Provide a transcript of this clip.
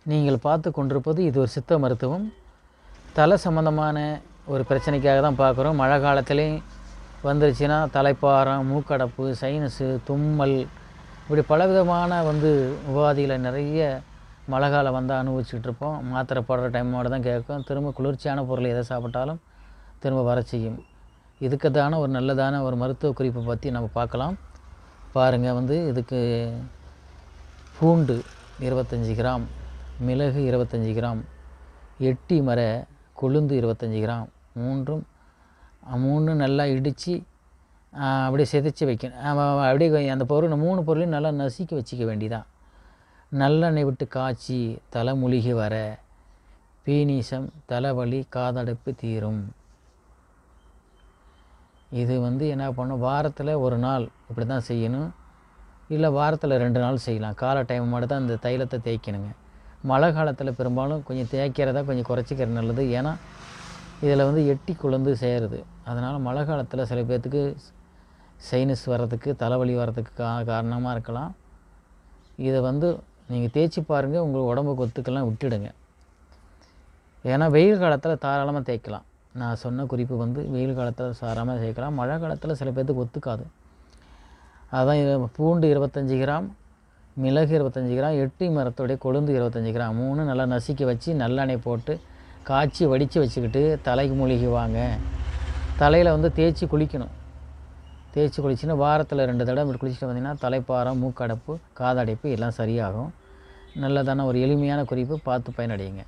நீங்கள் பார்த்து கொண்டிருப்பது இது ஒரு சித்த மருத்துவம். தலை சம்மந்தமான ஒரு பிரச்சனைக்காக தான் பார்க்குறோம். மழை காலத்துலேயும் வந்துருச்சுன்னா தலைப்பாரம், மூக்கடைப்பு, சைனஸு, தும்மல், இப்படி பலவிதமான உபாதிகளை நிறைய மழை காலம் வந்தால் அனுபவிச்சுட்ருப்போம். மாத்திரை போடுற டைமோட தான் கேட்கும். திரும்ப குளிர்ச்சியான பொருள் எதை சாப்பிட்டாலும் திரும்ப வர செய்யும். இதுக்குதான ஒரு நல்லதான ஒரு மருத்துவ குறிப்பை பற்றி நம்ம பார்க்கலாம். பாருங்கள், இதுக்கு பூண்டு 25 கிராம், மிளகு 25 கிராம், எட்டி மர கொழுந்து 25 கிராம், மூணும் நல்லா இடித்து அப்படியே சிதைச்சி வைக்கணும். அப்படியே அந்த பொருள் 3 பொருளையும் நல்லா நசுக்கி வச்சுக்க வேண்டிதான். நல்லெண்ணெய் விட்டு காய்ச்சி தலை மூலிகை வர பீனிசம், தலைவலி, காதடைப்பு தீரும். இது என்ன பண்ணணும், வாரத்தில் ஒரு நாள் இப்படி தான் செய்யணும். இல்லை வாரத்தில் 2 நாள் செய்யலாம். காலை டைம் மட்டும் தான் இந்த தைலத்தை தேய்க்கணுங்க. மழை காலத்தில் பெரும்பாலும் கொஞ்சம் தேய்க்கிறதா கொஞ்சம் குறைச்சிக்கிறது நல்லது. ஏன்னா இதில் எட்டி கொழுந்து சேருது. அதனால் மழை காலத்தில் சில பேர்த்துக்கு சைனஸ் வர்றதுக்கு, தலைவலி வர்றதுக்கு காரணமாக இருக்கலாம். இதை நீங்கள் தேய்ச்சி பாருங்கள், உங்கள் உடம்புக்கு ஒத்துக்கெல்லாம் விட்டுடுங்க. ஏன்னா வெயில் காலத்தில் தாராளமாக தேய்க்கலாம். நான் சொன்ன குறிப்பு வெயில் காலத்தில் தாராளமாக தேய்க்கலாம். மழை காலத்தில் சில பேர்த்துக்கு ஒத்துக்காது. அதான் பூண்டு 25 கிராம், மிளகு 25 கிராம், எட்டி மரத்தோடைய கொழுந்து 25 கிராம், 3 நல்லா நசுக்கி வச்சு நல்லெண்ணெய் போட்டு காய்ச்சி வடித்து வச்சுக்கிட்டு தலைக்கு மூலிகை வாங்க. தலையில் தேய்ச்சி குளிக்கணும். தேய்ச்சி குளிச்சுன்னா வாரத்தில் 2 தடவை இப்படி குளிச்சுட்டு வந்தீங்கன்னா தலைப்பாரம், மூக்கடைப்பு, காதடைப்பு எல்லாம் சரியாகும். நல்லதான ஒரு எளிமையான குறிப்பு, பார்த்து பயனடையுங்க.